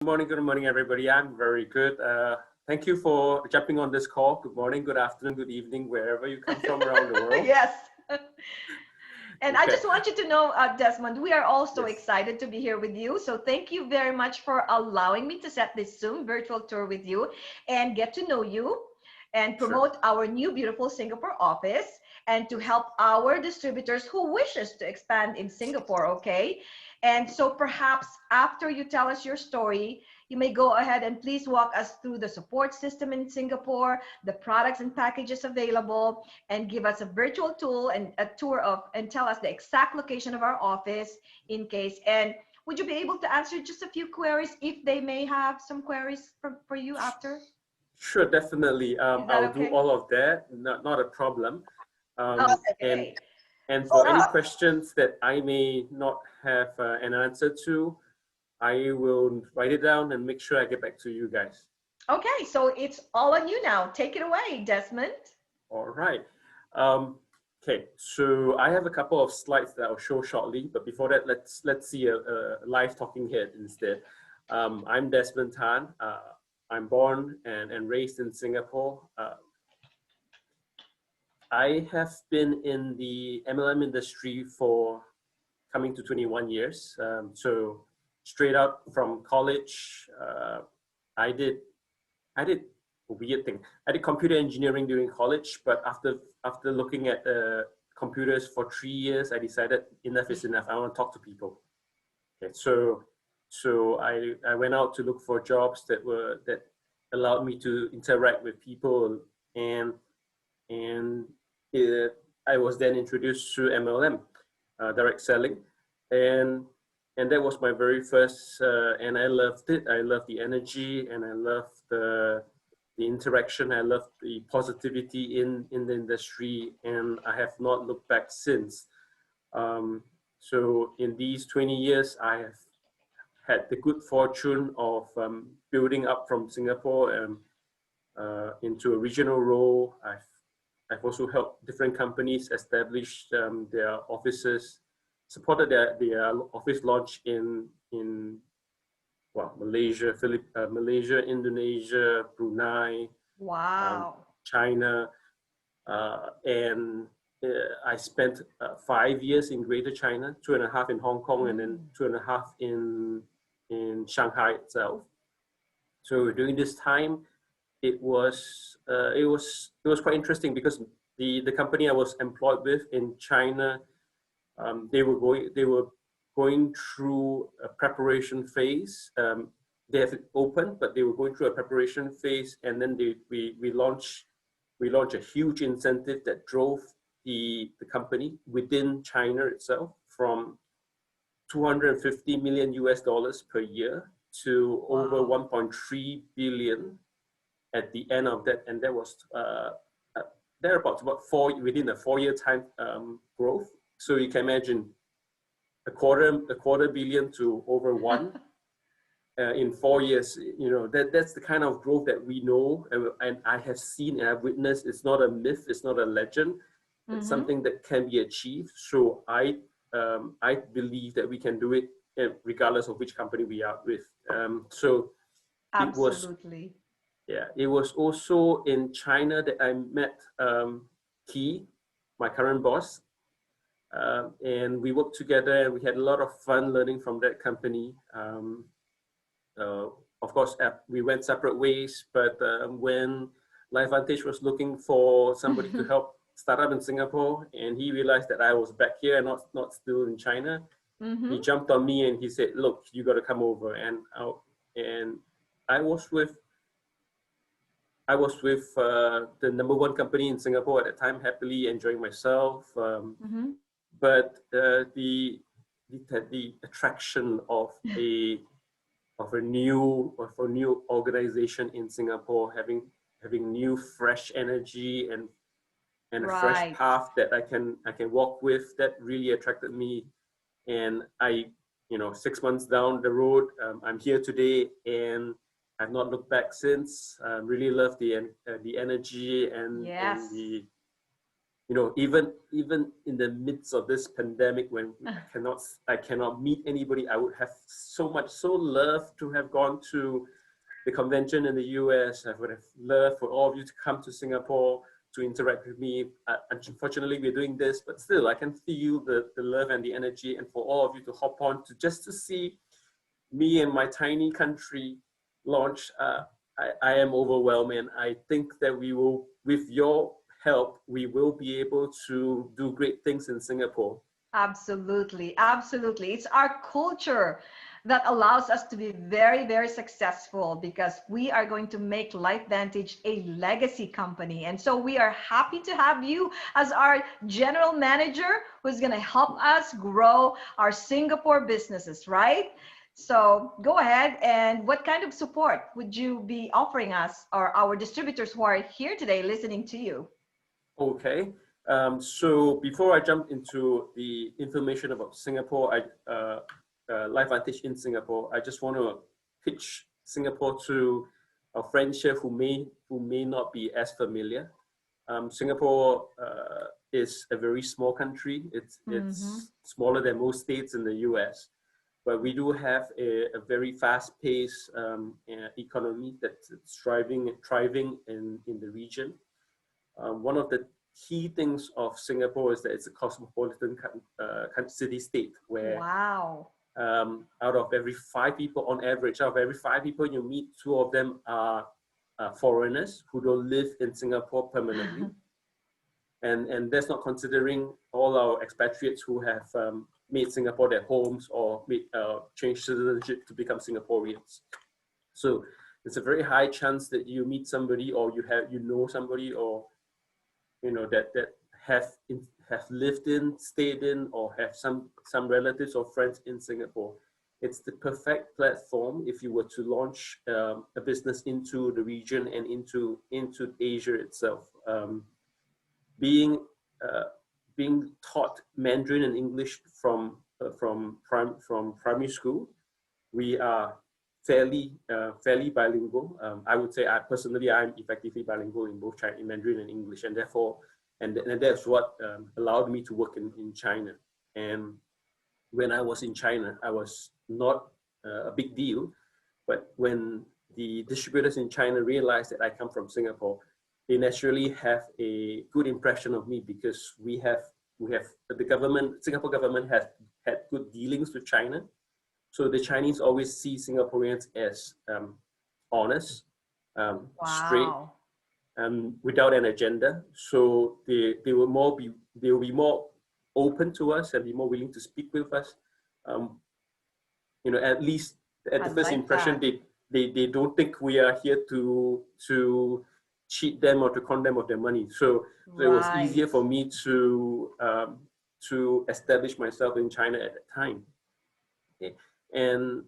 Good morning, everybody. I'm very good. Thank you for jumping on this call. Good morning, good afternoon, good evening, wherever you come from around the world. Yes. And I Okay. just want you to know, Desmond, we are all so Yes. excited to be here with you. So thank you very much for allowing me to set this Zoom virtual tour with you and get to know you and Sure. promote our new beautiful Singapore office and to help our distributors who wishes to expand in Singapore, okay? And so perhaps after you tell us your story, you may go ahead and please walk us through the support system in Singapore, the products and packages available, and give us a virtual tool and a tour of and tell us the exact location of our office in case. And would you be able to answer just a few queries if they may have some queries for you after? Sure, definitely. Is that I'll do okay? all of that. Not a problem. Oh, And okay. for any Uh, questions that I may not have an answer to, I will write it down and make sure I get back to you guys. okay, so it's all on you now. Take it away, Desmond. All right. Okay, so I have a couple of slides that I'll show shortly, but before that, let's see a live talking head instead. I'm Desmond Tan. I'm born and raised in Singapore. I have been in the MLM industry for coming to 21 years. So straight out from college, I did a weird thing. I did computer engineering during college, but after looking at computers for 3 years, I decided enough is enough. I want to talk to people. Okay, so I went out to look for jobs that allowed me to interact with people, and I was then introduced to MLM, direct selling, and that was my very first, and I loved it. I loved the energy, and I loved the interaction. I loved the positivity in the industry, and I have not looked back since. So in these 20 years, I have had the good fortune of building up from Singapore into a regional role. I've also helped different companies establish their offices, supported their office launch in Malaysia, Malaysia, Indonesia, Brunei, Wow. China, and I spent 5 years in Greater China, 2.5 in Hong Kong, and then 2.5 in Shanghai itself. So during this time, it was quite interesting because the company I was employed with in China, they were going through a preparation phase. They have it open, but they were going through a preparation phase, and then we launched a huge incentive that drove the company within China itself from 250 million US dollars per year to over 1.3 billion at the end of that, and that was thereabouts about within a 4-year time growth. So you can imagine a quarter billion to over one in 4 years. You know, that's the kind of growth that we know, and I have seen and I've witnessed. It's not a myth, it's not a legend. It's something that can be achieved. So I believe that we can do it regardless of which company we are with. So Absolutely. it was also in China that I met Key, my current boss, and we worked together, and we had a lot of fun learning from that company. Of course, we went separate ways, but when LifeVantage was looking for somebody to help start up in Singapore, and he realized that I was back here and not still in China, he jumped on me and he said, "Look, you got to come over." And I was with the #1 company in Singapore at the time, happily enjoying myself. But the attraction of a new organization in Singapore, having new fresh energy and a fresh path that I can walk with, that really attracted me. And 6 months down the road, I'm here today, and I've not looked back since. Really love the energy and you know, even in the midst of this pandemic, when I cannot meet anybody, I would have so loved to have gone to the convention in the US. I would have loved for all of you to come to Singapore to interact with me. Unfortunately, we're doing this, but still, I can feel the love and the energy, and for all of you to hop on to just to see me and my tiny country launch. I am overwhelmed, and I think that we will, with your help, we will be able to do great things in Singapore. Absolutely, absolutely. It's our culture that allows us to be very, very successful, because we are going to make LifeVantage a legacy company. And so we are happy to have you as our general manager who's going to help us grow our Singapore businesses, right? So go ahead, and what kind of support would you be offering us or our distributors who are here today listening to you? Okay. So before I jump into the information about Singapore, LifeVantage in Singapore, I just want to pitch Singapore to our friends here who may not be as familiar. Singapore is a very small country. It's smaller than most states in the US, but we do have a very fast-paced economy that's thriving in the region. One of the key things of Singapore is that it's a cosmopolitan city-state where Wow. Out of every 5 people, on average, out of every 5 people you meet, 2 of them are foreigners who don't live in Singapore permanently. And that's not considering all our expatriates who have made Singapore their homes or changed citizenship to become Singaporeans. So it's a very high chance that you meet somebody, or you know somebody, or that have lived in, stayed in, or have some relatives or friends in Singapore. It's the perfect platform if you were to launch a business into the region and into Asia itself. Being taught Mandarin and English from primary school, we are fairly bilingual. I would say I'm effectively bilingual in both in Mandarin and English, and therefore, and that's what allowed me to work in China. And when I was in China, I was not a big deal, but when the distributors in China realized that I come from Singapore, they naturally have a good impression of me, because we have the Singapore government has had good dealings with China. So the Chinese always see Singaporeans as honest, straight, without an agenda. So they will be more open to us and be more willing to speak with us. At least at the first impression, they don't think we are here to cheat them or to con them of their money. So it was easier for me to establish myself in China at that time. Okay. And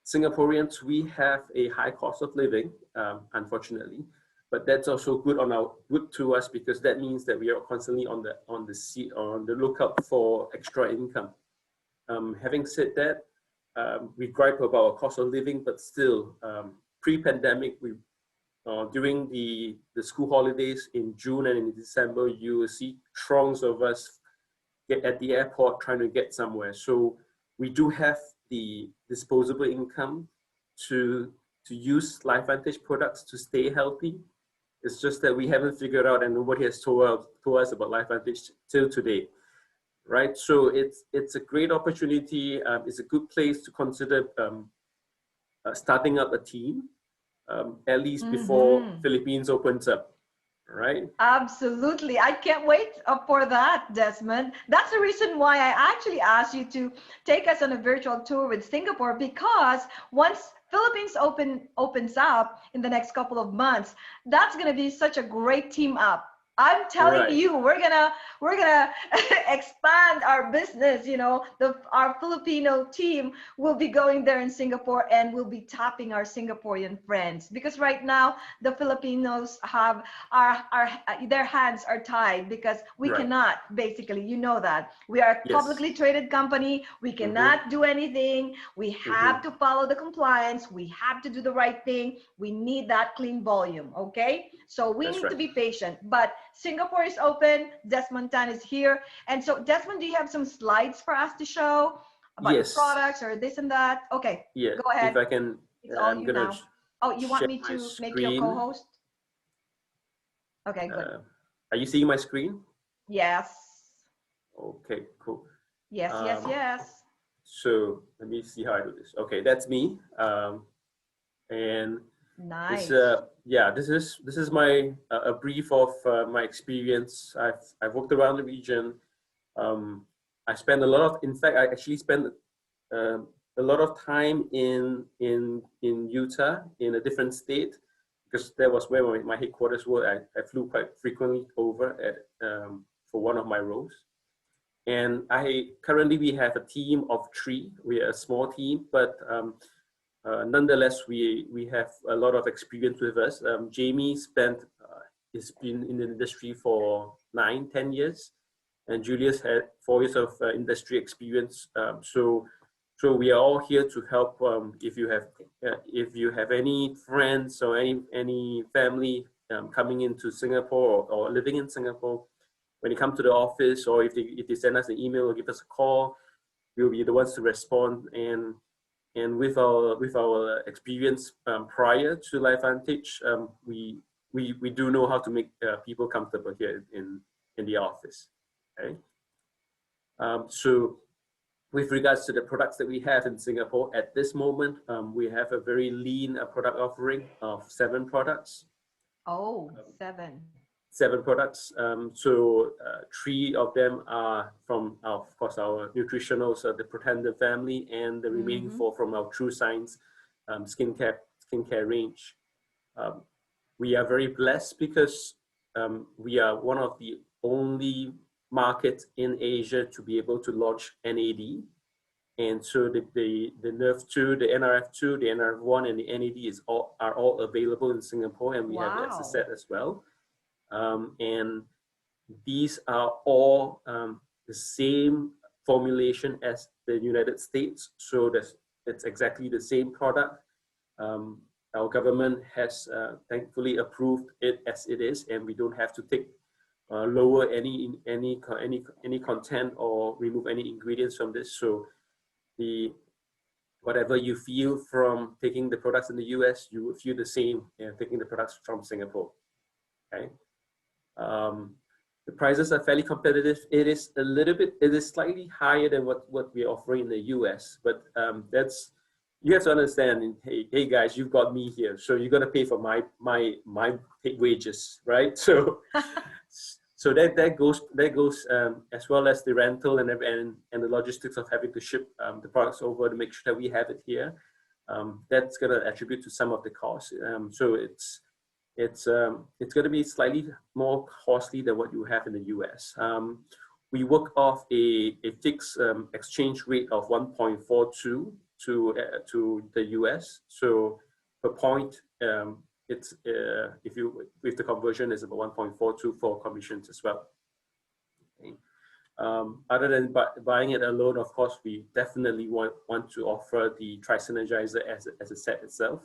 Singaporeans, we have a high cost of living, unfortunately, but that's also good to us, because that means that we are constantly on the lookout for extra income. Having said that, we gripe about our cost of living, but still, pre-pandemic, during the school holidays in June and in December, you will see throngs of us at the airport trying to get somewhere. So we do have the disposable income to use LifeVantage products to stay healthy. It's just that we haven't figured out, and nobody has told us about LifeVantage till today, right? So it's a great opportunity. It's a good place to consider starting up a team, at least before Philippines opens up. Right? Absolutely. I can't wait for that, Desmond. That's the reason why I actually asked you to take us on a virtual tour with Singapore, because once Philippines opens up in the next couple of months, that's going to be such a great team up. I'm telling you, we're gonna expand our business. Our Filipino team will be going there in Singapore, and we'll be tapping our Singaporean friends, because right now the Filipinos have their hands are tied, because we cannot, basically, that we are a publicly traded company. We cannot do anything. We have to follow the compliance. We have to do the right thing. We need that clean volume. Okay, so we need to be patient, but Singapore is open. Desmond Tan is here. And so, Desmond, do you have some slides for us to show about your Yes. products or this and that? Okay, Yeah. go ahead. If I can, It's all I'm you gonna now. Oh, you want share me my to make you a screen. co-host? Okay, good. Are you seeing my screen? Yes. Okay, cool. Yes, yes, yes. So let me see how I do this. Okay, that's me. And Nice. yeah, this is my a brief of my experience. I've worked around the region. I spent a lot of, in fact, I actually spent a lot of time in Utah, in a different state, because that was where my headquarters were. I flew quite frequently over for one of my roles. And currently we have a team of 3. We are a small team, but nonetheless we have a lot of experience with us. Jamie has been in the industry for 9-10 years, and Julius had 4 years of industry experience. So we are all here to help. If you have any friends or any family coming into Singapore or living in Singapore, when you come to the office, or if they send us an email or give us a call, we'll be the ones to respond. And with our experience prior to LifeVantage, we do know how to make people comfortable here in the office. Okay. So with regards to the products that we have in Singapore at this moment, we have a very lean product offering of 7 products. Oh, 7. 7 products. So 3 of them are from, of course, our nutritionals, the Pretender family, and the remaining 4 from our True Science skincare range. We are very blessed because we are one of the only markets in Asia to be able to launch NAD. And so the NERV2, the NRF2, the NRF1, and the NAD are all available in Singapore, and we have it as a set as well. And these are all the same formulation as the United States. So it's exactly the same product. Our government has thankfully approved it as it is, and we don't have to lower any content or remove any ingredients from this. So whatever you feel from taking the products in the US, you will feel the same taking the products from Singapore. Okay. The prices are fairly competitive. It is slightly higher than what we're offering in the US, but you have to understand. Hey guys, you've got me here, so you're gonna pay for my wages, right? So so that goes as well as the rental and the logistics of having to ship the products over to make sure that we have it here. That's gonna attribute to some of the costs. So it's going to be slightly more costly than what you have in the US. We work off a fixed exchange rate of 1.42 to the US. So per point, it's with the conversion is about 1.42 for commissions as well. Okay. Other than buying it alone, of course, we definitely want to offer the Tri-Synergizer as a set itself.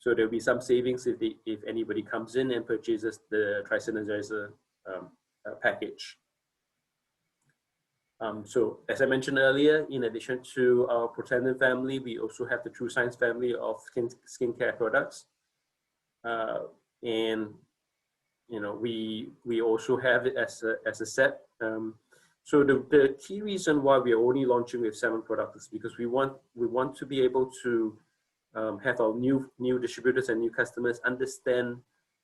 So there'll be some savings if anybody comes in and purchases the Tri-Synergizer package. So as I mentioned earlier, in addition to our Pretender family, we also have the True Science family of skincare products. And we also have it as a set. So the key reason why we are only launching with 7 products is because we want to be able to have our new distributors and new customers understand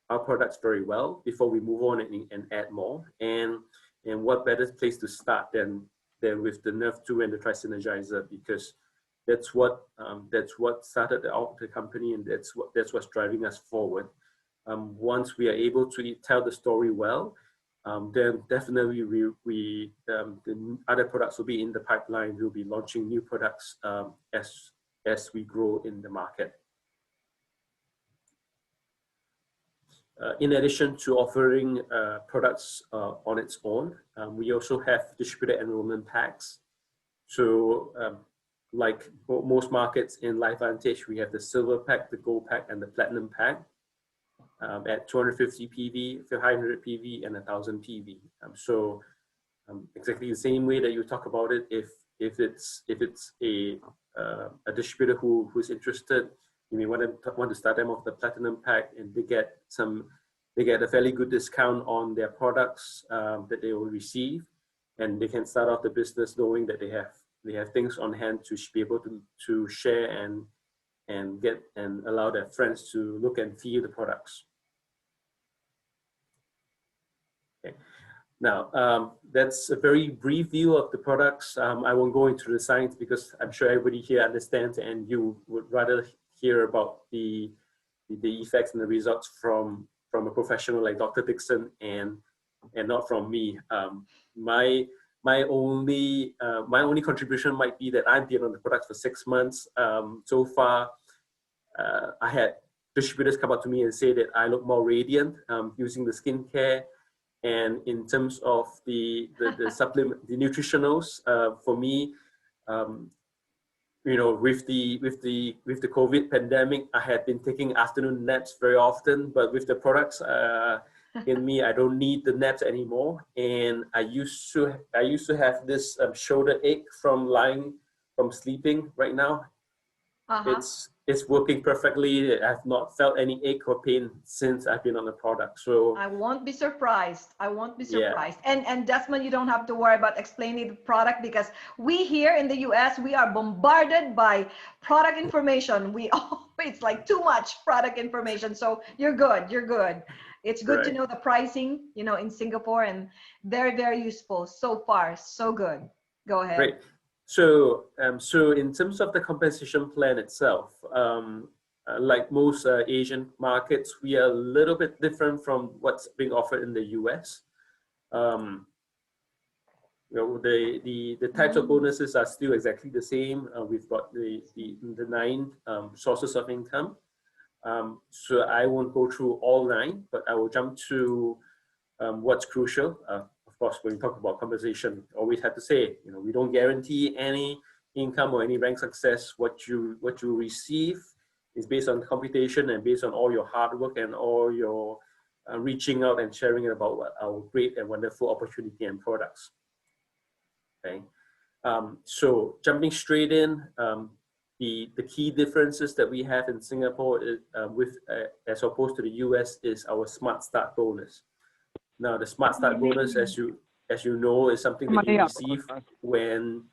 our products very well before we move on and add more. And what better place to start than with the NERV2 and the Tri-Synergizer, because that's what started the company, and that's what's driving us forward. Once we are able to tell the story well, then definitely the other products will be in the pipeline. We'll be launching new products as we grow in the market. In addition to offering products on its own, we also have distributor enrollment packs. So like most markets in LifeVantage, we have the silver pack, the gold pack, and the platinum pack. at 250 PV, 500 PV, and 1,000 PV. So exactly the same way that you talk about it. If it's a distributor who's interested, you may want to start them off the platinum pack, and they get a fairly good discount on their products that they will receive, and they can start off the business knowing that they have things on hand to be able to share and get and allow their friends to look and feel the products. Okay. Now, that's a very brief view of the products. I won't go into the science because I'm sure everybody here understands, and you would rather hear about the effects and the results from a professional like Dr. Dixon and not from me. My only contribution might be that I've been on the product for 6 months. So far, I had distributors come up to me and say that I look more radiant using the skincare. And in terms of the supplement, the nutritionals, for me, you know, with the COVID pandemic, I had been taking afternoon naps very often. But with the products in me, I don't need the naps anymore. And I used to have this shoulder ache from sleeping. Right now, it's working perfectly. I've not felt any ache or pain since I've been on the product. So I won't be surprised. I won't be surprised. Yeah. And Desmond, you don't have to worry about explaining the product, because we here in the US, we are bombarded by product information. It's like too much product information. So you're good. You're good. It's good to know the pricing, you know, in Singapore, and very, very useful so far. So good. Go ahead. Great. So, so in terms of the compensation plan itself, like most Asian markets, we are a little bit different from what's being offered in the US. You know, the types of bonuses are still exactly the same. We've got the 9 sources of income. So I won't go through all 9, but I will jump to what's crucial. Of course, when we talk about compensation, always have to say, you know, we don't guarantee any income or any rank success. What you receive is based on computation and based on all your hard work and all your reaching out and sharing about our great and wonderful opportunity and products. Okay, so jumping straight in, the key differences that we have in Singapore is, as opposed to the US, is our Smart Start bonus. Now, the Smart Start bonus, as you know, is something that you receive when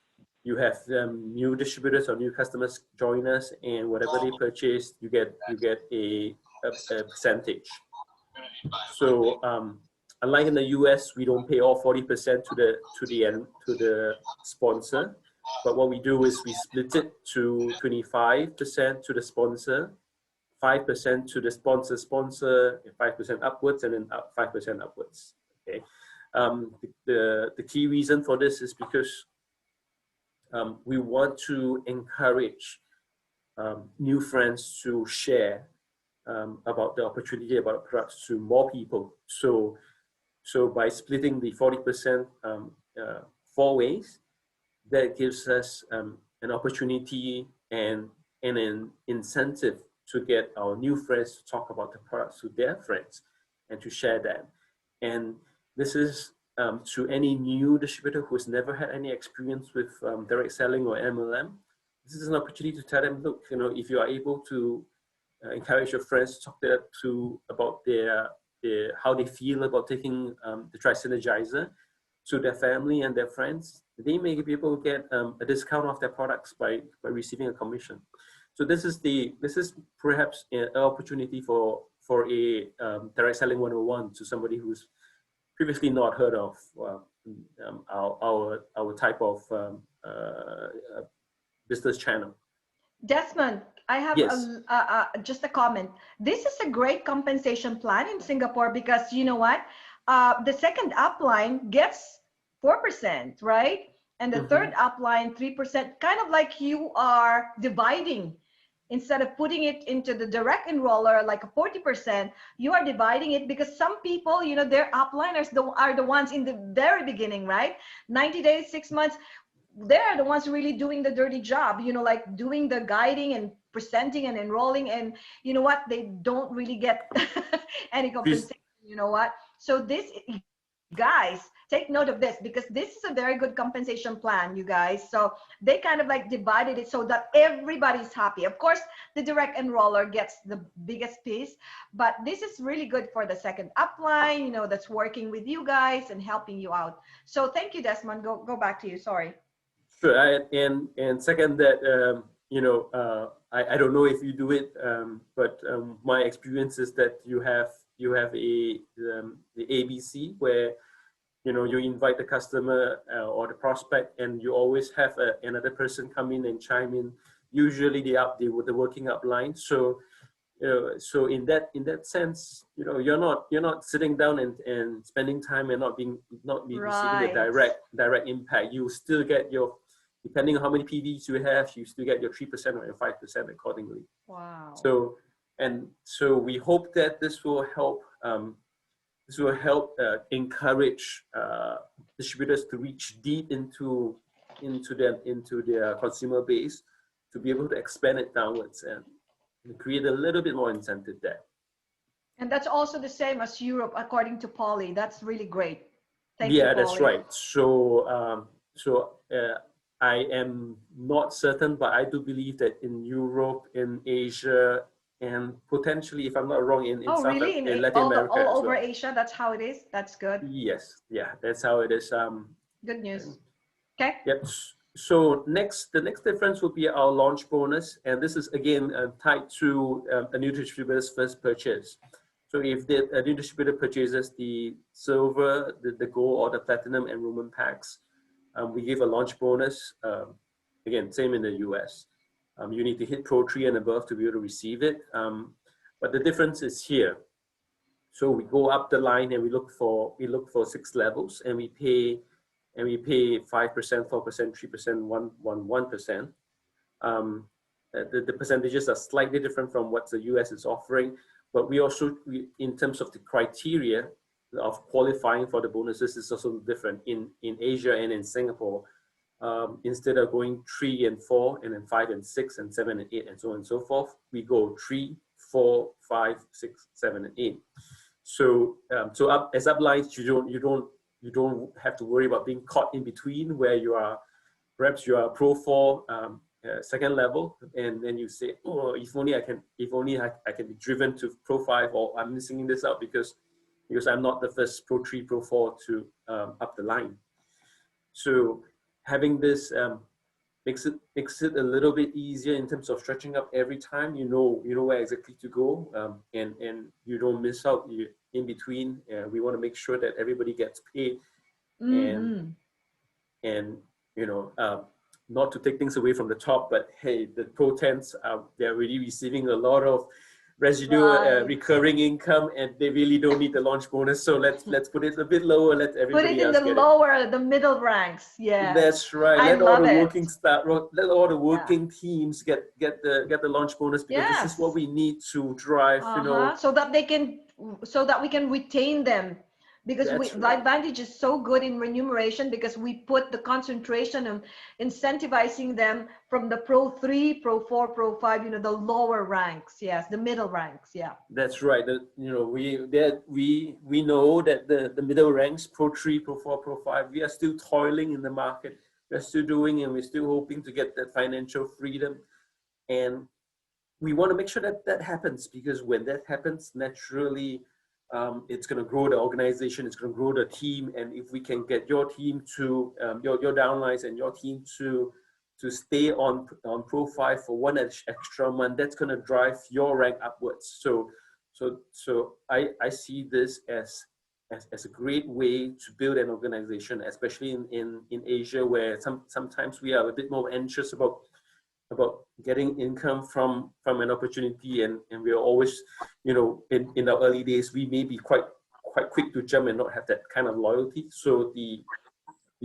you have new distributors or new customers join us, and whatever they purchase, you get a percentage. So, unlike in the US, we don't pay all 40% to the sponsor, but what we do is we split it to 25% to the sponsor, 5% to the sponsor, 5% upwards, and then 5% upwards. Okay, the key reason for this is because we want to encourage new friends to share about the opportunity, about the products to more people. So by splitting the 40% 4 ways, that gives us an opportunity and an incentive to get our new friends to talk about the products to their friends and to share that. And this is to any new distributor who's never had any experience with direct selling or MLM. This is an opportunity to tell them, look, you know, if you are able to encourage your friends to talk about how they feel about taking the Tri-Synergizer to their family and their friends, they may be able to get a discount off their products by receiving a commission. So this is perhaps an opportunity for a direct selling 101 to somebody who's previously not heard of our type of business channel. Desmond, I have just a comment. This is a great compensation plan in Singapore because you know what? The second upline gets 4%, right? And the third upline 3%, kind of like you are dividing. Instead of putting it into the direct enroller like a 40%, you are dividing it because some people, you know, their upliners are the ones in the very beginning, right? 90 days, 6 months, they're the ones really doing the dirty job, you know, like doing the guiding and presenting and enrolling, and you know what, they don't really get any compensation, you know what. So this, guys, take note of this, because this is a very good compensation plan, you guys. So they kind of like divided it so that everybody's happy. Of course, the direct enroller gets the biggest piece, but this is really good for the second upline, you know, that's working with you guys and helping you out. So thank you, Desmond. Go back to you. Sorry. Sure. And second that, you know, I don't know if you do it, but my experience is that you have a the ABC where, you know, you invite the customer or the prospect, and you always have another person come in and chime in. Usually the working up line. So so in that sense, you know, you're not sitting down and spending time and not be receiving a direct impact. You still get your, depending on how many PVs you have, you still get your 3% or your 5% accordingly. Wow. So we hope that this will help. This will help encourage distributors to reach deep into their consumer base, to be able to expand it downwards and create a little bit more incentive there. And that's also the same as Europe, according to Polly. That's really great. Thank you, Yeah, Polly. that's right. So I am not certain, but I do believe that in Europe, in Asia, and potentially, if I'm not wrong, in Latin America all as over well. Asia, that's how it is. That's good. Yes, yeah, that's how it is. Good news. Okay. Yep. So the next difference will be our launch bonus, and this is again tied to a new distributor's first purchase. So if a new distributor purchases the silver, the gold, or the platinum enrollment packs, we give a launch bonus. Again, same in the US. You need to hit Pro 3 and above to be able to receive it. But the difference is here. So we go up the line and we look for 6 levels, and we pay 5%, 4%, 3%, 1%. The percentages are slightly different from what the US is offering, but we also, in terms of the criteria of qualifying for the bonuses, is also different in Asia and in Singapore. Instead of going 3 and 4, and then 5 and 6 and 7 and 8 and so on and so forth, we go 3, 4, 5, 6, 7, and 8. So as uplines, you don't have to worry about being caught in between, where perhaps you are Pro 4 second level, and then you say, oh, if only I can be driven to Pro 5, or I'm missing this out because I'm not the first Pro 3, Pro 4 to up the line. So having this makes it a little bit easier in terms of stretching up every time. You know where exactly to go, and you don't miss out in between. We want to make sure that everybody gets paid, and you know, not to take things away from the top, but hey, the Pro 10s, they're really receiving a lot of residual recurring income, and they really don't need the launch bonus. So let's put it a bit lower. Let everybody else get it. Put it in the lower, the middle ranks. Yeah, that's right. Let all the working teams get the launch bonus, because this is what we need to drive. You know, so that we can retain them. Because LifeVantage is so good in remuneration, because we put the concentration on incentivizing them from the Pro 3, Pro 4, Pro 5, you know, the lower ranks. Yes, the middle ranks. Yeah. That's right. You know, we know that the middle ranks, Pro 3, Pro 4, Pro 5, we are still toiling in the market. We're still doing, and we're still hoping to get that financial freedom. And we want to make sure that happens, because when that happens, naturally, it's going to grow the organization, it's going to grow the team. And if we can get your team to, your downlines and your team to stay on Pro 5 for one extra month, that's going to drive your rank upwards. So I see this as a great way to build an organization, especially in Asia, where sometimes we are a bit more anxious about getting income from an opportunity, and we are always, you know, in the early days, we may be quite quick to jump and not have that kind of loyalty. So the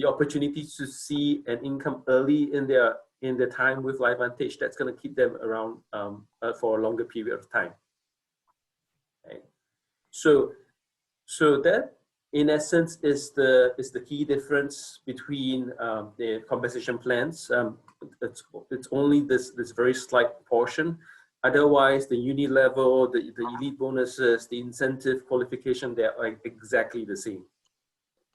opportunity to see an income early in their time with LifeVantage, that's going to keep them around for a longer period of time. Okay. So that, in essence, is the key difference between the compensation plans. it's only this very slight portion. Otherwise, the uni level, the elite bonuses, the incentive qualification, they're like exactly the same.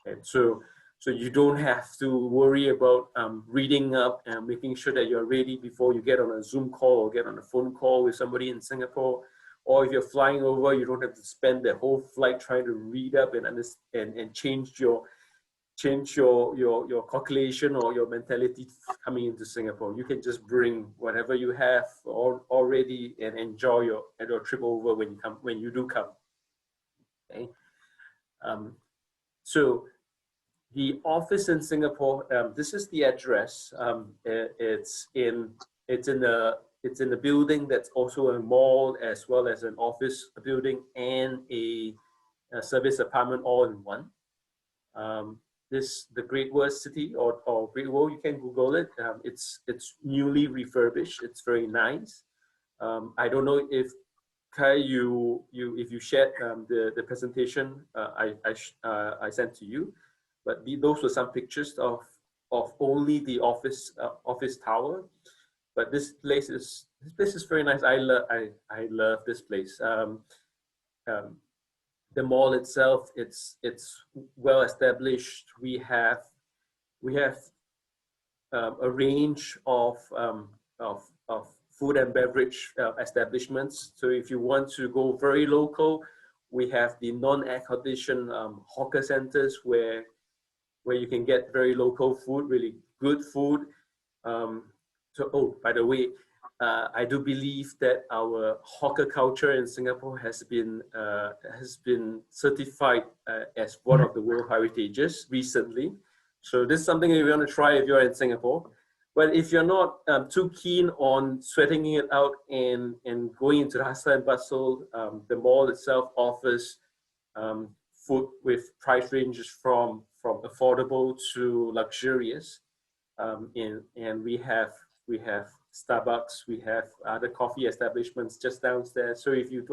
And so you don't have to worry about reading up and making sure that you're ready before you get on a Zoom call or get on a phone call with somebody in Singapore. Or if you're flying over, you don't have to spend the whole flight trying to read up and understand and change your calculation or your mentality coming into Singapore. You can just bring whatever you have already and enjoy your trip over when you do come. Okay. So the office in Singapore, this is the address. It's in a building that's also a mall as well as an office building and a service apartment all in one. The Great World City or Great World, you can Google it. It's newly refurbished. It's very nice. I don't know if Kai, if you shared the presentation I sent to you, but those were some pictures of only the office tower. But this place is very nice. I love this place. The mall itself, it's well established. We have a range of food and beverage establishments. So if you want to go very local, we have the non-air conditioned hawker centers where you can get very local food, really good food. Oh, by the way, I do believe that our hawker culture in Singapore has been certified as one of the World Heritages recently. So this is something that you want to try if you're in Singapore. But if you're not too keen on sweating it out and going into the hustle and bustle, the mall itself offers food with price ranges from affordable to luxurious. And we have Starbucks, we have other coffee establishments just downstairs. So if you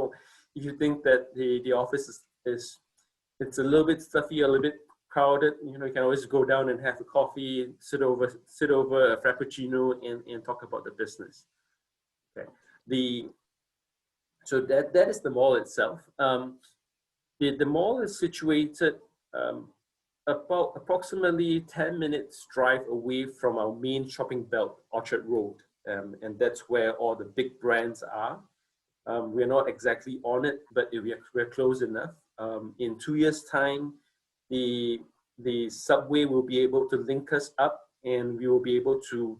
think that the office it's a little bit stuffy, a little bit crowded, you can always go down and have a coffee, sit over a frappuccino and talk about the business. Okay. So that is the mall itself. The mall is situated about approximately 10 minutes drive away from our main shopping belt, Orchard Road. And that's where all the big brands are. We're not exactly on it, but we're close enough. In 2 years' time, the subway will be able to link us up, and we will be able to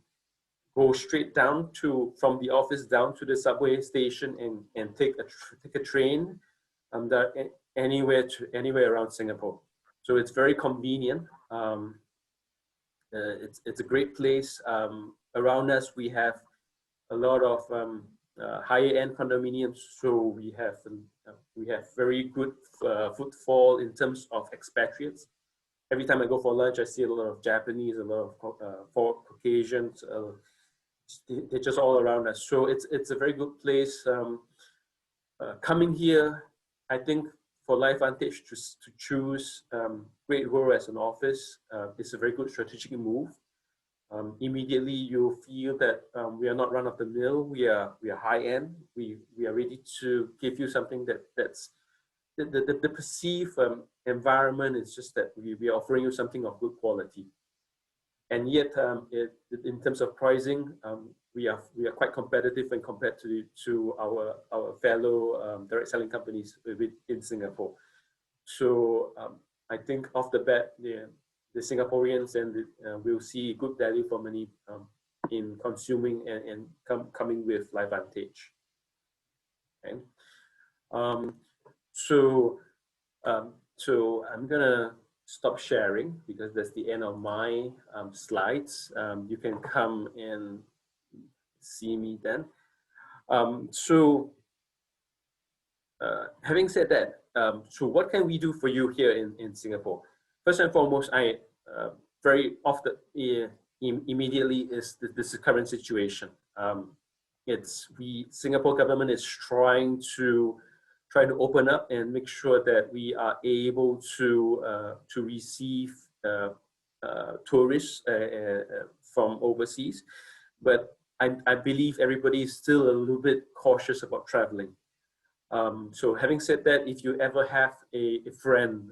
go straight down from the office down to the subway station and take a train anywhere around Singapore. So it's very convenient. It's a great place. Around us, we have a lot of higher-end condominiums, so we have very good footfall in terms of expatriates. Every time I go for lunch, I see a lot of Japanese, a lot of Caucasians. They're just all around us. So it's a very good place. Coming here, I think for LifeVantage to choose Great World as an office is a very good strategic move. Immediately you'll feel that we are not run-of-the-mill. We are high-end. We are ready to give you something that's the perceived environment is just that we are offering you something of good quality. And yet, in terms of pricing, we are quite competitive when compared to our fellow direct selling companies in Singapore. So I think off the bat, the Singaporeans will see good value for money in consuming and coming with LifeVantage. Okay. So I'm gonna stop sharing because that's the end of my slides. You can come and see me then. Having said that, so what can we do for you here in Singapore? First and foremost, I very often immediately is this current situation. Singapore government is trying to open up and make sure that we are able to receive tourists from overseas. but I believe everybody is still a little bit cautious about traveling. So having said that, if you ever have a friend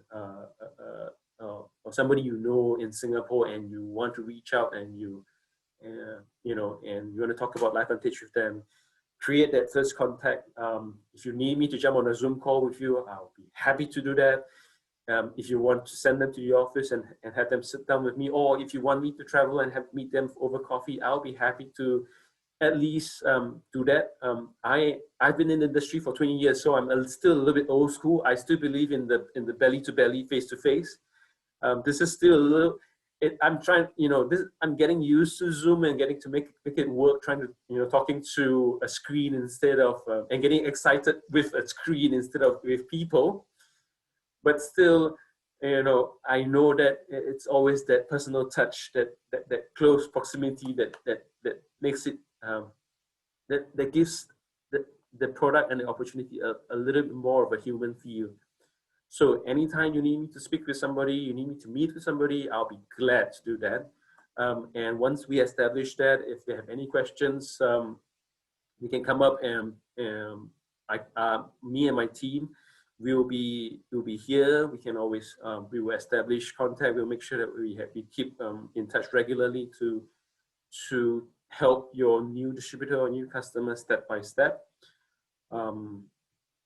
or somebody you know in Singapore and you want to reach out and you know, and you want to talk about LifeVantage with them, create that first contact. If you need me to jump on a Zoom call with you, I'll be happy to do that. If you want to send them to the office and have them sit down with me, or if you want me to travel and meet them over coffee, I'll be happy to at least do that. I've been in the industry for 20 years, so I'm still a little bit old school. I still believe in the belly to belly, face to face. This is still a little. I'm trying, you know, I'm getting used to Zoom and getting to make it work. Trying to, you know, talking to a screen instead of and getting excited with a screen instead of with people. But still, you know, I know that it's always that personal touch, that close proximity that makes it that gives the product and the opportunity a little bit more of a human feel. So anytime you need me to speak with somebody, you need me to meet with somebody, I'll be glad to do that. And once we establish that, if they have any questions, we can come up and me and my team will be here. We can always we will establish contact. We'll make sure that we keep in touch regularly to help your new distributor or new customer step by step.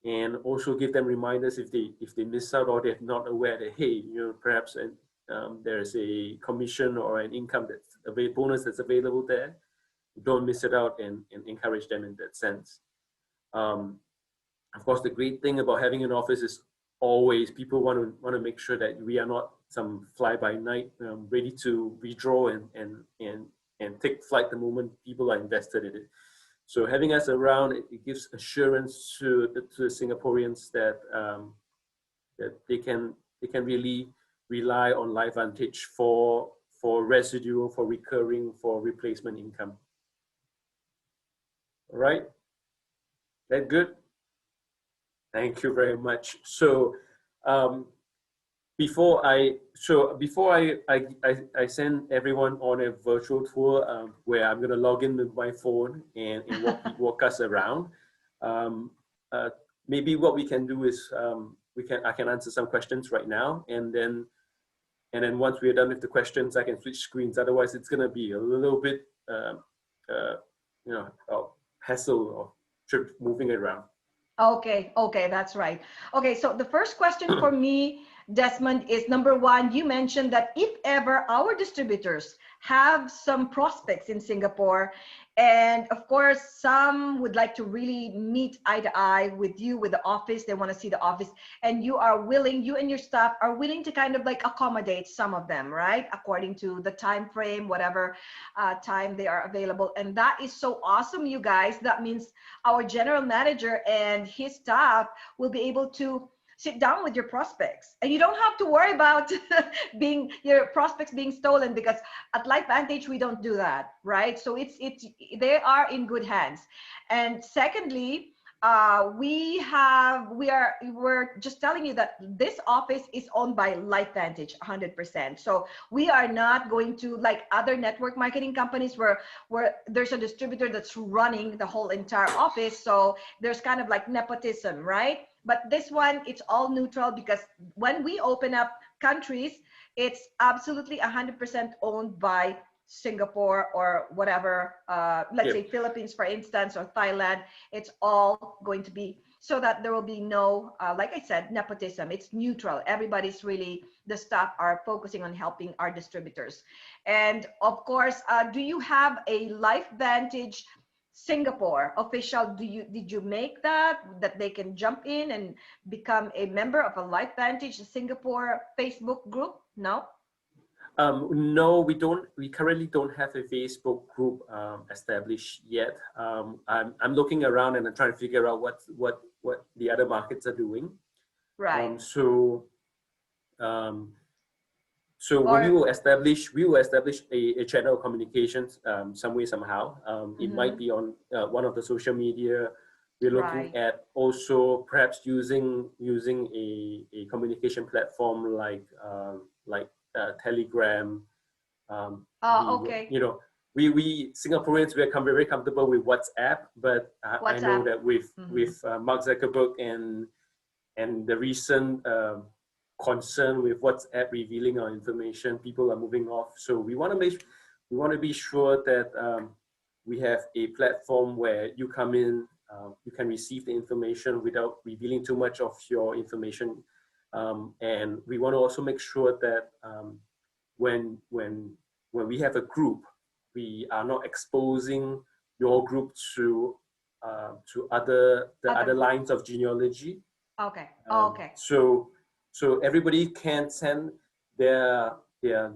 And also give them reminders if they miss out or they're not aware that, hey, you know, perhaps there's a commission or an income that's a bonus that's available there. Don't miss it out, and encourage them in that sense. Of course, the great thing about having an office is always people want to make sure that we are not some fly by night, ready to withdraw and take flight the moment people are invested in it. So having us around, it gives assurance to the Singaporeans that that they can really rely on LifeVantage for residual, for recurring, for replacement income. All right, that good? Thank you very much. So before I send everyone on a virtual tour where I'm going to log in with my phone and walk us around. Maybe what we can do is I can answer some questions right now, and then once we're done with the questions, I can switch screens. Otherwise, it's going to be a little bit you know, hassle or trip moving around. Okay, that's right. Okay, so the first question for me, Desmond, is number one, you mentioned that if ever our distributors have some prospects in Singapore, and of course, some would like to really meet eye to eye with you, with the office, they want to see the office, and you and your staff are willing to kind of like accommodate some of them, right? According to the time frame, whatever time they are available. And that is so awesome, you guys. That means our general manager and his staff will be able to sit down with your prospects, and you don't have to worry about your prospects being stolen, because at LifeVantage we don't do that, right? So they are in good hands. And secondly, we're just telling you that this office is owned by LifeVantage 100%. So we are not going to, like other network marketing companies where there's a distributor that's running the whole entire office. So there's kind of like nepotism, right? But this one, it's all neutral, because when we open up countries, it's absolutely 100% owned by Singapore or whatever, let's say Philippines, for instance, or Thailand. It's all going to be so that there will be no, like I said, nepotism. It's neutral. Everybody's really, the staff are focusing on helping our distributors. And of course, do you have a LifeVantage Singapore official? Did you make that they can jump in and become a member of a LifeVantage Singapore Facebook group? No. No, we don't. We currently don't have a Facebook group established yet. I'm looking around and I'm trying to figure out what the other markets are doing. Right. We will establish a channel of communications some way somehow. It might be on one of the social media. We're looking at also perhaps using a communication platform like Telegram. Okay. You know, we Singaporeans, we're very comfortable with WhatsApp, but I know that with Mark Zuckerberg and the recent concern with WhatsApp revealing our information, people are moving off. So we want to be sure that we have a platform where you come in, you can receive the information without revealing too much of your information, and we want to also make sure that when we have a group, we are not exposing your group to other lines of genealogy. Okay. So everybody can send their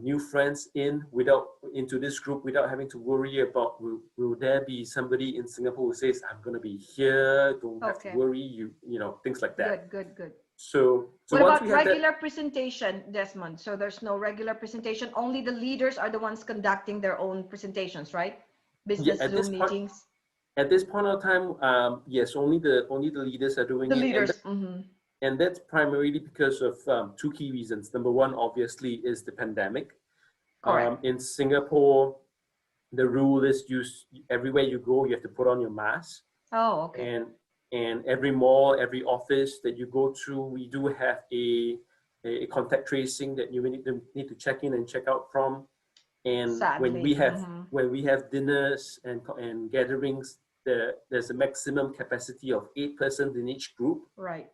new friends into this group without having to worry about will there be somebody in Singapore who says I'm going to be here, don't have to worry, you know, things like that. Good. So what about regular presentation, Desmond? So there's no regular presentation, only the leaders are the ones conducting their own presentations, right? Business Zoom meetings. At this point of time, yes, only the leaders are doing it. The leaders. And that's primarily because of two key reasons. Number one, obviously, is the pandemic. In Singapore, the rule is everywhere you go, you have to put on your mask. Oh, okay. And every mall, every office that you go to, we do have a contact tracing that you need to check in and check out from. And sadly, when we have dinners and gatherings, there's a maximum capacity of 8 persons in each group. Right.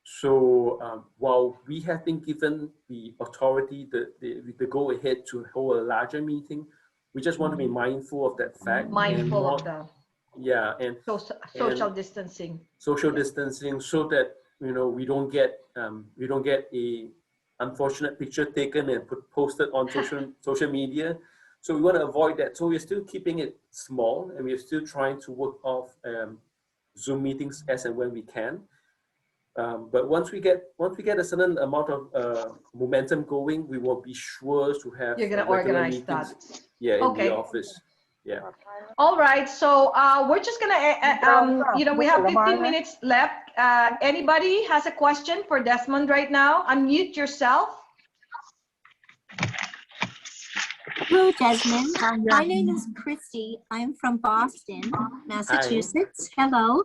So while we have been given the authority, the go ahead to hold a larger meeting, we just want to be mindful of that fact. Mindful of the social distancing. Social distancing, so that we don't get a unfortunate picture taken and posted on social media. So we want to avoid that. So we're still keeping it small, and we're still trying to work off Zoom meetings as and when we can. But once we get a certain amount of momentum going, we will be sure to have. You're gonna organize that. Yeah, in the office. Yeah. All right. So we're just gonna, we have 15 minutes left. Anybody has a question for Desmond right now? Unmute yourself. Hello, Desmond. My name is Christy. I'm from Boston, Massachusetts. Hi. Hello.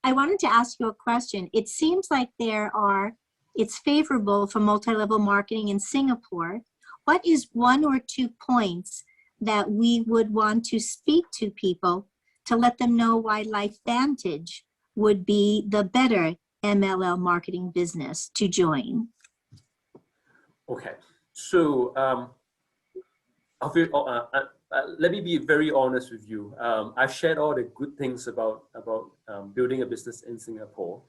I wanted to ask you a question. It seems like it's favorable for multi-level marketing in Singapore. What is 1 or 2 points that we would want to speak to people to let them know why LifeVantage would be the better MLM marketing business to join? Okay, so let me be very honest with you. I've shared all the good things about building a business in Singapore,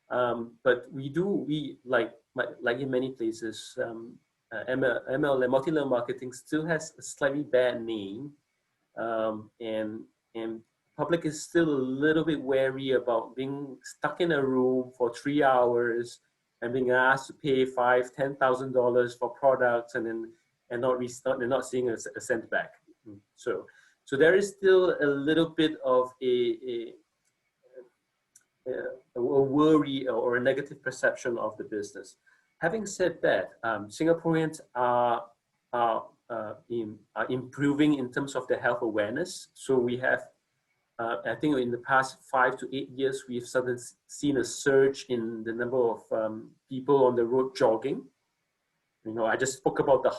but we like in many places, MLM, multi-level marketing, still has a slightly bad name, and public is still a little bit wary about being stuck in a room for 3 hours and being asked to pay $5,000-$10,000 for products and not seeing a cent back. So there is still a little bit of a worry or a negative perception of the business. Having said that, Singaporeans are improving in terms of their health awareness. So we have, I think in the past 5 to 8 years, we've suddenly seen a surge in the number of people on the road jogging. I just spoke about the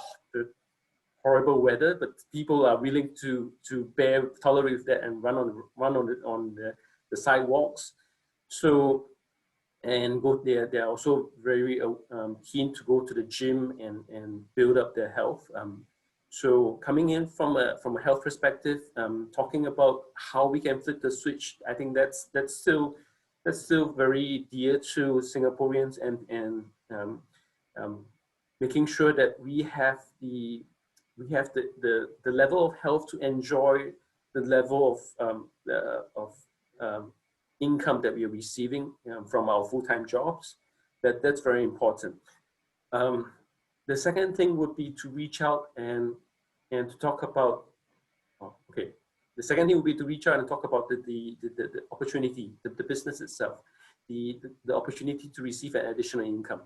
horrible weather, but people are willing to tolerate that and run on the sidewalks. So, and they're also very keen to go to the gym and build up their health. So coming in from a health perspective, talking about how we can flip the switch, I think that's still very dear to Singaporeans, and making sure that we have the level of health to enjoy the level of income that we are receiving from our full-time jobs. That's very important. The second thing would be to reach out and to talk about. The second thing would be to reach out and talk about the opportunity, the business itself, the opportunity to receive an additional income.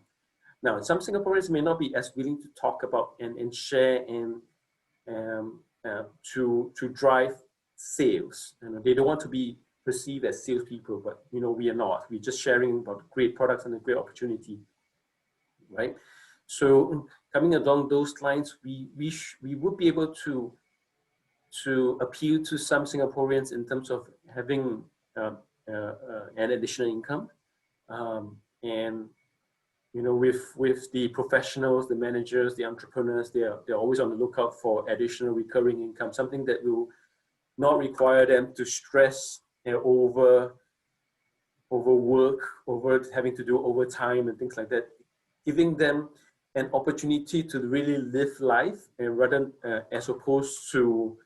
Now, some Singaporeans may not be as willing to talk about and share to drive sales. And they don't want to be perceived as salespeople, but we are not. We're just sharing about great products and a great opportunity, right? So coming along those lines, we would be able to appeal to some Singaporeans in terms of having an additional income, and with the professionals, the managers, the entrepreneurs, they're always on the lookout for additional recurring income, something that will not require them to stress over work, over having to do overtime and things like that, giving them an opportunity to really live life, and rather as opposed to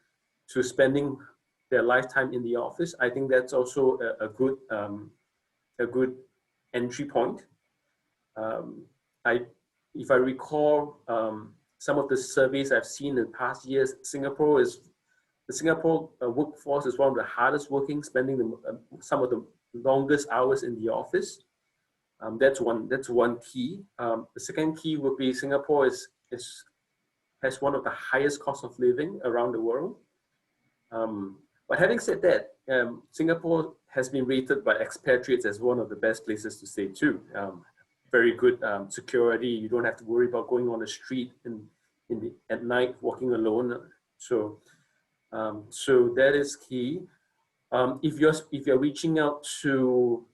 spending their lifetime in the office. I think that's also a good entry point. If I recall, some of the surveys I've seen in past years, the Singapore workforce is one of the hardest working, spending some of the longest hours in the office. That's one key. The second key would be Singapore has one of the highest cost of living around the world. But having said that, Singapore has been rated by expatriates as one of the best places to stay too. Very good security. You don't have to worry about going on the street at night, walking alone. So that is key. If you're reaching out to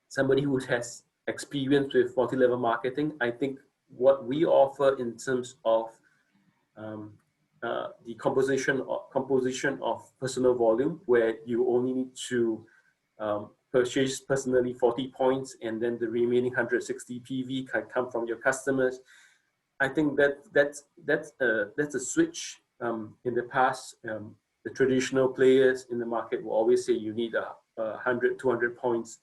somebody who has experience with multi-level marketing, I think what we offer in terms of the composition of personal volume, where you only need to purchase personally 40 points, and then the remaining 160 PV can come from your customers. I think that's a switch. In the past, the traditional players in the market will always say you need 100, 200 points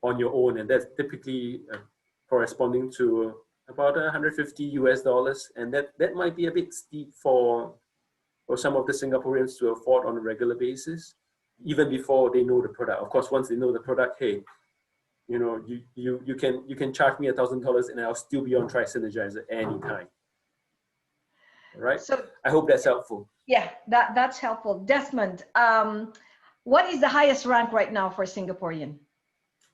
on your own, and that's typically corresponding to about $150 and that might be a bit steep for some of the Singaporeans to afford on a regular basis, even before they know the product. Of course, once they know the product, hey, you can charge me $1,000 and I'll still be on Tri-Synergizer anytime. All right. So I hope that's helpful. Yeah, that's helpful. Desmond, what is the highest rank right now for Singaporean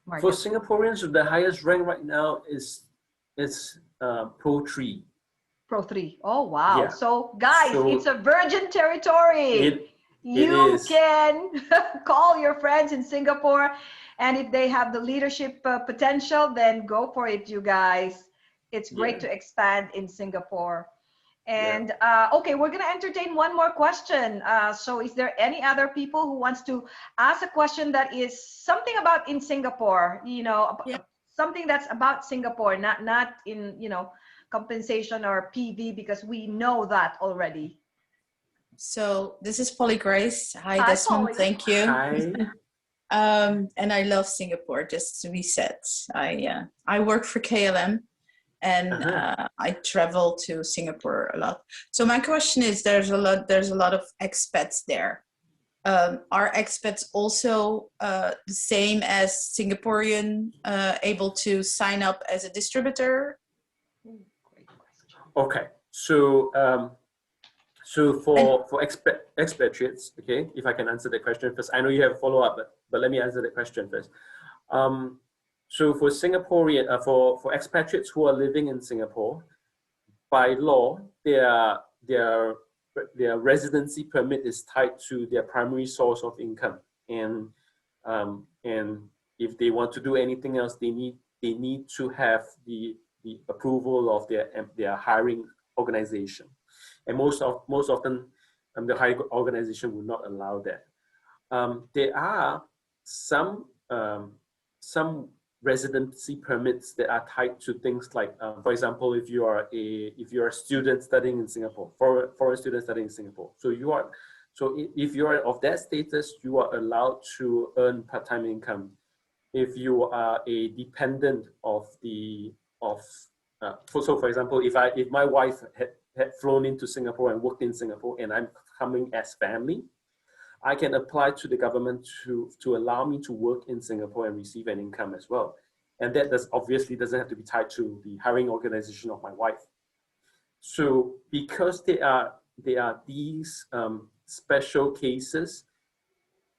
market? For Singaporeans, the highest rank right now is Pro 3. Pro 3. Oh, wow. Yeah. So guys, it's a virgin territory. You can call your friends in Singapore, and if they have the leadership potential, then go for it, you guys. It's great to expand in Singapore. And okay, we're going to entertain one more question. So is there any other people who wants to ask a question that is something about in Singapore, something that's about Singapore, not in, compensation or PV, because we know that already. So this is Polly Grace. Hi, Desmond. Polly. Thank you. Hi. And I love Singapore, just to be said. I work for KLM, and I travel to Singapore a lot. So my question is, there's a lot of expats there. Are expats also the same as Singaporean, able to sign up as a distributor? Okay, so for expatriates, okay, if I can answer the question first. I know you have a follow-up, but let me answer the question first. So for Singaporean, for expatriates who are living in Singapore, by law, their residency permit is tied to their primary source of income, and if they want to do anything else, they need to have the approval of their hiring organization, and most often the hiring organization will not allow that. There are some residency permits that are tied to things like, for example, if you are a student studying in Singapore, foreign student studying in Singapore, so if you are of that status, you are allowed to earn part-time income. If you are a dependent so for example, if my wife had flown into Singapore and worked in Singapore, and I'm coming as family, I can apply to the government to allow me to work in Singapore and receive an income as well. And that obviously doesn't have to be tied to the hiring organization of my wife. So because they are these special cases,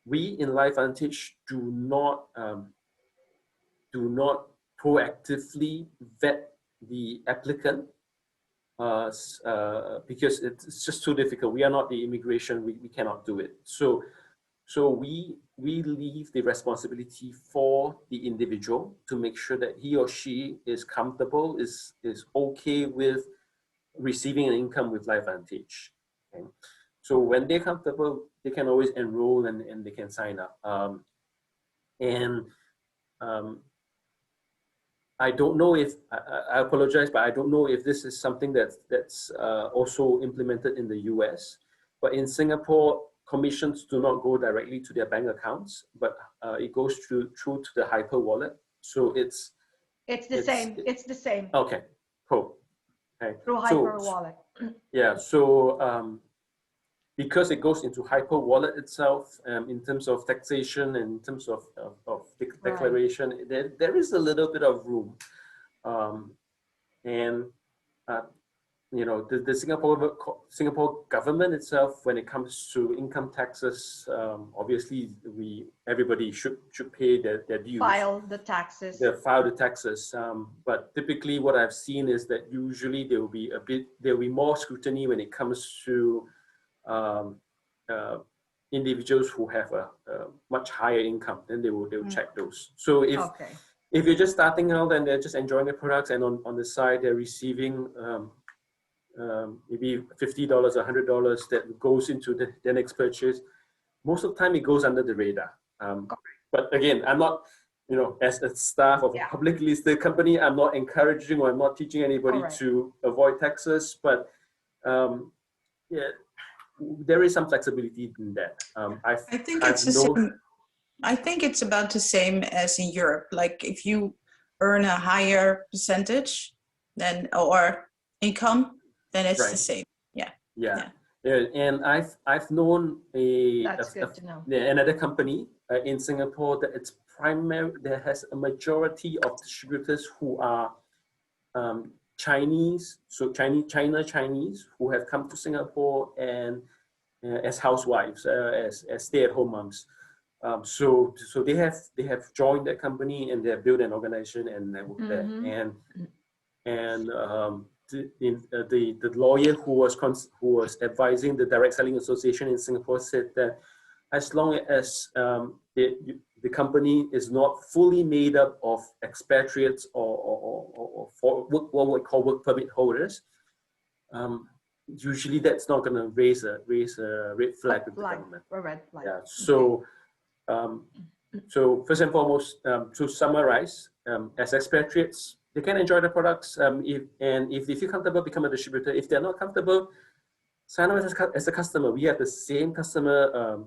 we in LifeVantage do not proactively vet the applicant because it's just too difficult. We are not the immigration. We cannot do it. So we leave the responsibility for the individual to make sure that he or she is comfortable, is okay with receiving an income with LifeVantage. Okay? So when they're comfortable, they can always enroll and they can sign up. I don't know if, I apologize, but I don't know if this is something that's also implemented in the US. But in Singapore, commissions do not go directly to their bank accounts, but it goes through to the Hyper wallet. So it's the same. It's the same. Okay, cool. Okay. Through Hyper wallet. Yeah, so because it goes into Hyper wallet itself, in terms of taxation and in terms of declaration, there is a little bit of room. You know, the Singapore government itself, when it comes to income taxes, obviously everybody should pay their dues. File the taxes. File the taxes. But typically, what I've seen is that usually there will be more scrutiny when it comes to individuals who have a much higher income. Then they will check those. So if you're just starting out and they're just enjoying the products, and on the side they're receiving maybe $50 or $100 that goes into the next purchase, most of the time it goes under the radar. But again, I'm not, you know, as a staff of a publicly listed company, I'm not encouraging or I'm not teaching anybody to avoid taxes. But yeah, there is some flexibility in that. I think it's about the same as in Europe. Like if you earn a higher percentage then or income, then it's the same. Yeah. And I've known another company in Singapore that it's that has a majority of distributors who are Chinese, so Chinese who have come to Singapore and as housewives, as stay-at-home moms. So they have joined that company and they have built an organization and they work there. And the lawyer who was advising the Direct Selling Association in Singapore said that as long as the company is not fully made up of expatriates or what we call work permit holders, usually that's not going to raise a red flag with the government. A red flag. Yeah. So first and foremost, to summarize, as expatriates, they can enjoy the products. If they feel comfortable, become a distributor. If they're not comfortable, sign up as a customer. We have the same customer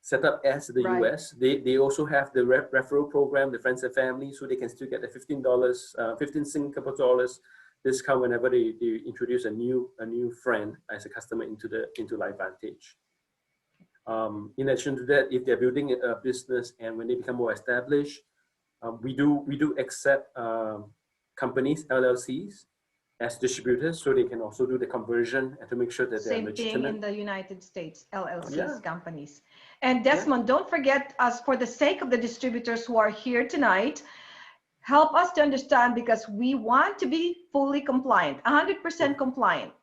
setup as the US. They also have the referral program, the friends and family, so they can still get the $15 Singapore dollars discount whenever they introduce a new friend as a customer into LifeVantage. In addition to that, if they're building a business and when they become more established, we do accept companies, LLCs, as distributors, so they can also do the conversion and to make sure that they're legitimate. Same thing in the United States, LLCs, companies. And Desmond, don't forget us, for the sake of the distributors who are here tonight, help us to understand, because we want to be fully compliant, 100% compliant.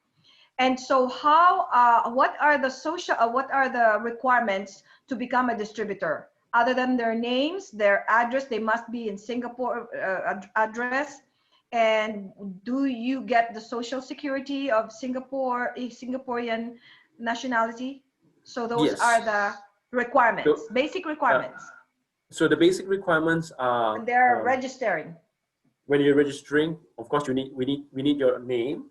And so what are the requirements to become a distributor? Other than their names, their address, they must be in Singapore address. And do you get the social security of Singaporean nationality? So those are the requirements, basic requirements. So the basic requirements are when they're registering. When you're registering, of course, we need your name,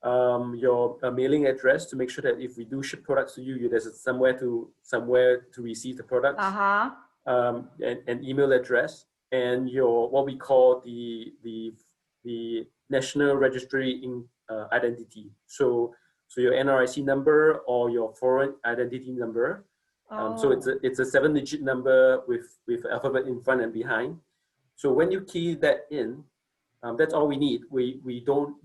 your mailing address to make sure that if we do ship products to you, there's somewhere to receive the products. An email address, and your what we call the national registry identity. So your NRIC number or your foreign identity number. So it's a 7-digit number with alphabet in front and behind. So when you key that in, That's all we need. We don't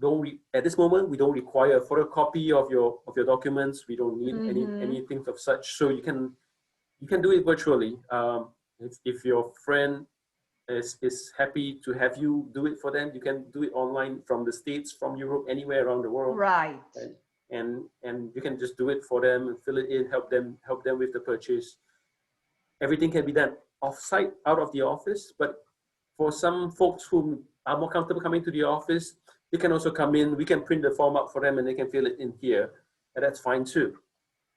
at this moment we don't require a photocopy of your documents. We don't need anything of such. So you can do it virtually. If your friend is happy to have you do it for them, you can do it online from the States, from Europe, anywhere around the world. Right. And you can just do it for them and fill it in, help them with the purchase. Everything can be done off-site, out of the office. But for some folks who are more comfortable coming to the office, they can also come in. We can print the form up for them and they can fill it in here. And that's fine too.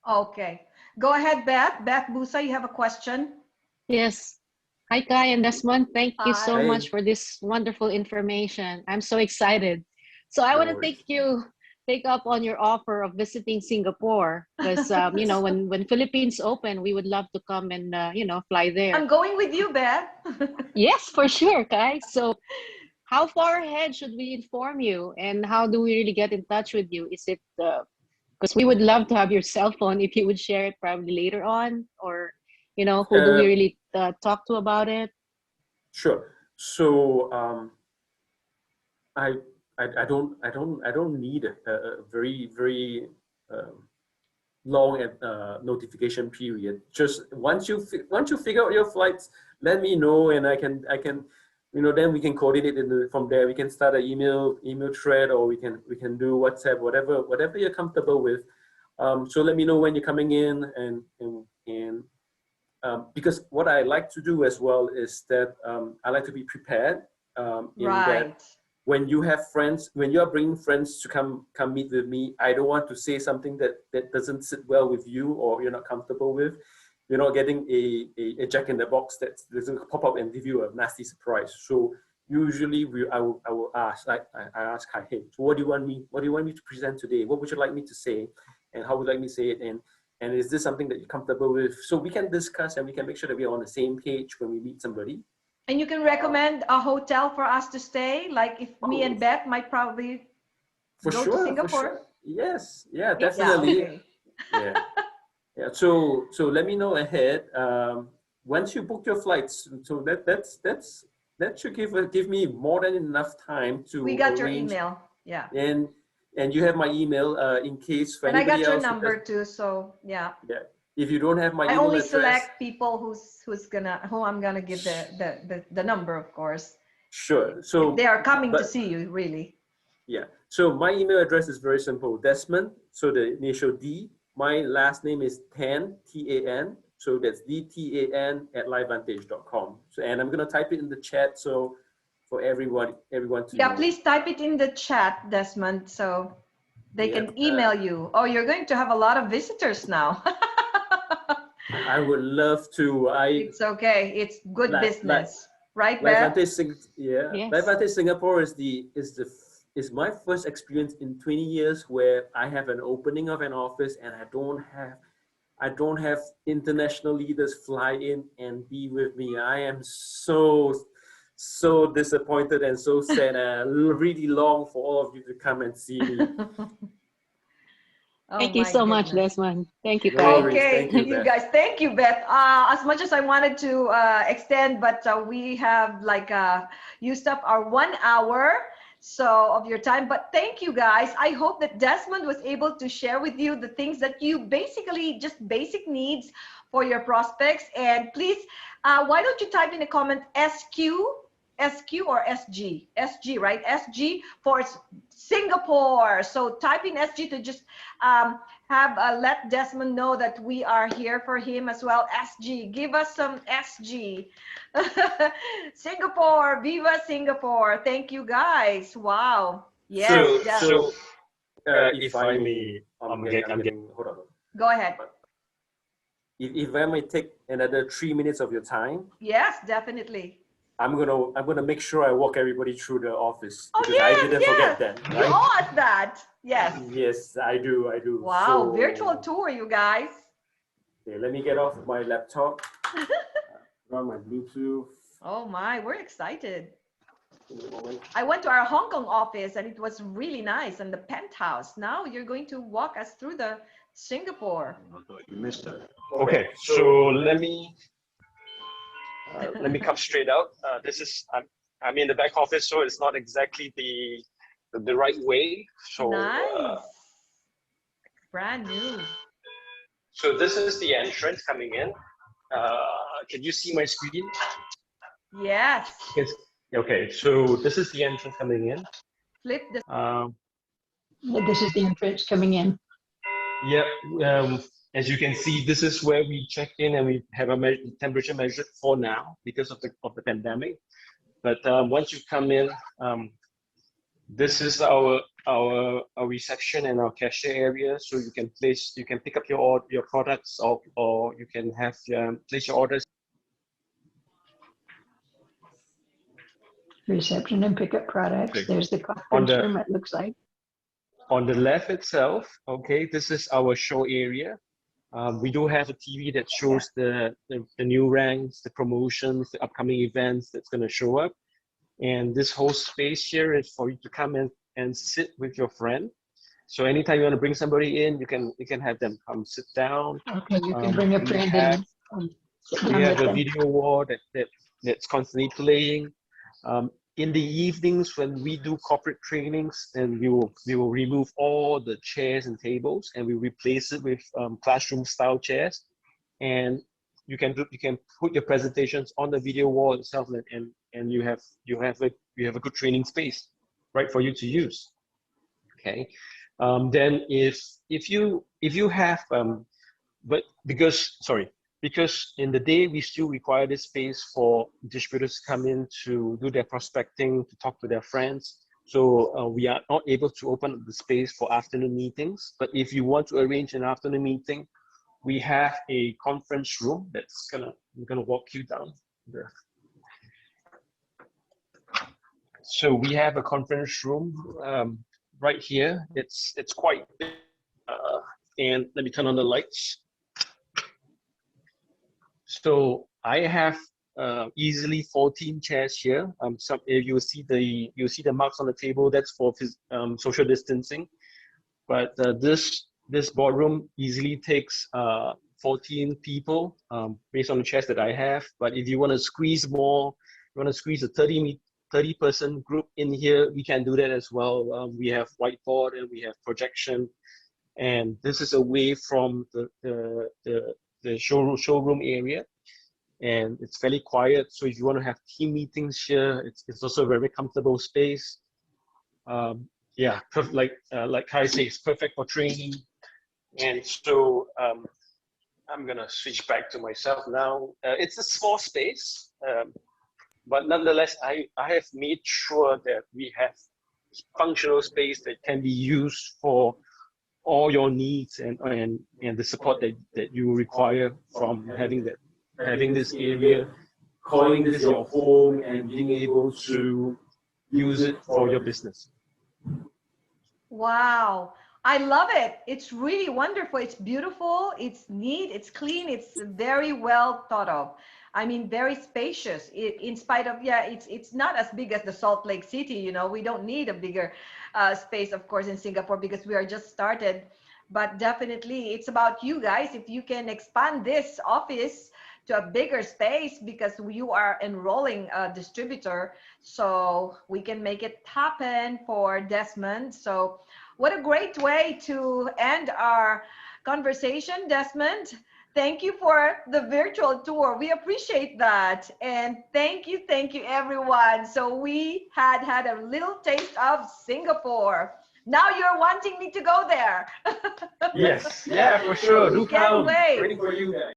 Okay. Go ahead, Beth. Beth Busa, you have a question? Yes. Hi, Kai and Desmond. Thank you so Hi. much for this wonderful information. I'm so excited. So I want to take up on your offer of visiting Singapore because, you know, when Philippines open, we would love to come and, you know, fly there. I'm going with you, Beth. Yes, for sure, Kai. So how far ahead should we inform you and how do we really get in touch with you? Is it, because we would love to have your cell phone if you would share it probably later on, or, you know, who do we really talk to about it? Sure. So I don't need a very long notification period. Just once you figure out your flights, let me know, and I can you know, then we can coordinate from there. We can start an email thread, or we can do WhatsApp, whatever you're comfortable with. So let me know when you're coming in, and because what I like to do as well is that I like to be prepared in that when you have friends, when you are bringing friends to come meet with me, I don't want to say something that doesn't sit well with you or you're not comfortable with. You're not getting a jack in the box that's going to pop up and give you a nasty surprise. So usually I will ask, I ask, hey, so what do you want me to present today? What would you like me to say? And how would you like me to say it? And is this something that you're comfortable with? So we can discuss and we can make sure that we're on the same page when we meet somebody. And you can recommend a hotel for us to stay, like if me and Beth might probably go to Singapore. For sure. Yes, yeah, definitely. Yeah, okay. Yeah. So let me know ahead. Once you book your flights, so that should give me more than enough time to. We got arrange, your email. Yeah. And you have my email in case for and anybody else. And I got your number too, so yeah. Yeah. If you don't have my email I only address, select people who I'm gonna give the number, of course. Sure. So if they are coming to see you, really. Yeah. So my email address is very simple. Desmond. So the initial D. My last name is Tan, T-A-N. So that's DTAN @LifeVantage.com. So, and I'm gonna type it in the chat so for everyone to. Yeah, please type it in the chat, Desmond, so they can email you. Oh, you're going to have a lot of visitors now. I would love to. It's okay. It's good business, right, Beth? LifeVantage Singapore is my first experience in 20 years where I have an opening of an office and I don't have international leaders fly in and be with me. I am so disappointed and so sad. And I really long for all of you to come and see me. Thank you so much, Desmond. Thank you, Kai. Okay, thank you guys. Thank you, Beth. As much as I wanted to extend, but we have used up our 1 hour of your time. But thank you guys. I hope that Desmond was able to share with you the things that you basically just basic needs for your prospects. And please, why don't you type in the comment SQ or SG? SG, right? SG for Singapore. So type in SG to just let Desmond know that we are here for him as well. SG, give us some SG. Singapore, viva Singapore. Thank you guys. Wow. Yes. So if I may, I'm getting, hold on. Go ahead. If I may take another 3 minutes of your time. Yes, definitely. I'm gonna make sure I walk everybody through the office because yes, I didn't forget that. Right? You owe us that. Yes. Yes, I do. Wow, so, virtual tour, you guys. Okay, let me get off my laptop. Run my Bluetooth. Oh my, we're excited. I went to our Hong Kong office and it was really nice, and the penthouse. Now you're going to walk us through the Singapore. You missed it. Okay, so let me come straight out. I'm in the back office, so it's not exactly the right way. So Nice. Brand new. so this is the entrance coming in. Can you see my screen? Yes. Yes. Okay, so this is the entrance coming in. Flip the. This is the entrance coming in. Yeah, as you can see, this is where we check in and we have a temperature measured for now because of the pandemic. But once you come in, this is our reception and our cashier area. So you can pick up your products or you can have place your orders. Reception and pick up products. Okay. There's the conference room, it looks like. On the left itself, okay, this is our show area. We do have a TV that shows the new ranks, the promotions, the upcoming events that's going to show up. And this whole space here is for you to come in and sit with your friend. So anytime you want to bring somebody in, you can have them come sit down. Okay, you can bring a friend in. We have a video wall that's constantly playing. In the evenings when we do corporate trainings, then we will remove all the chairs and tables and we replace it with classroom style chairs. And you can put your presentations on the video wall itself, and you have a good training space, right, for you to use. Okay. Then if you have because in the day we still require this space for distributors to come in to do their prospecting, to talk to their friends. So we are not able to open up the space for afternoon meetings. But if you want to arrange an afternoon meeting, we have a conference room I'm gonna walk you down there. So we have a conference room right here. It's quite big. And let me turn on the lights. So I have easily 14 chairs here. You'll see the marks on the table. That's for social distancing. But this boardroom easily takes 14 people based on the chairs that I have. But if you want to squeeze more, you want to squeeze a 30-person group in here, we can do that as well. We have whiteboard and we have projection, and this is away from the showroom area, and it's fairly quiet. So if you want to have team meetings here, it's also a very comfortable space. Yeah, like Kai says, it's perfect for training. And so I'm gonna switch back to myself now. It's a small space, but nonetheless, I have made sure that we have functional space that can be used for all your needs and the support that you require from having this area, calling this your home and being able to use it for your business. Wow. I love it. It's really wonderful. It's beautiful. It's neat. It's clean. It's very well thought of. I mean, very spacious. In spite of, yeah, it's not as big as the Salt Lake City. You know, we don't need a bigger space, of course, in Singapore because we are just started. But definitely, it's about you guys. If you can expand this office to a bigger space because you are enrolling a distributor, so we can make it happen for Desmond. So what a great way to end our conversation, Desmond. Thank you for the virtual tour. We appreciate that. And thank you, everyone. So we had a little taste of Singapore. Now you're wanting me to go there. Yes, yeah, for sure. Can't wait. Waiting for you guys.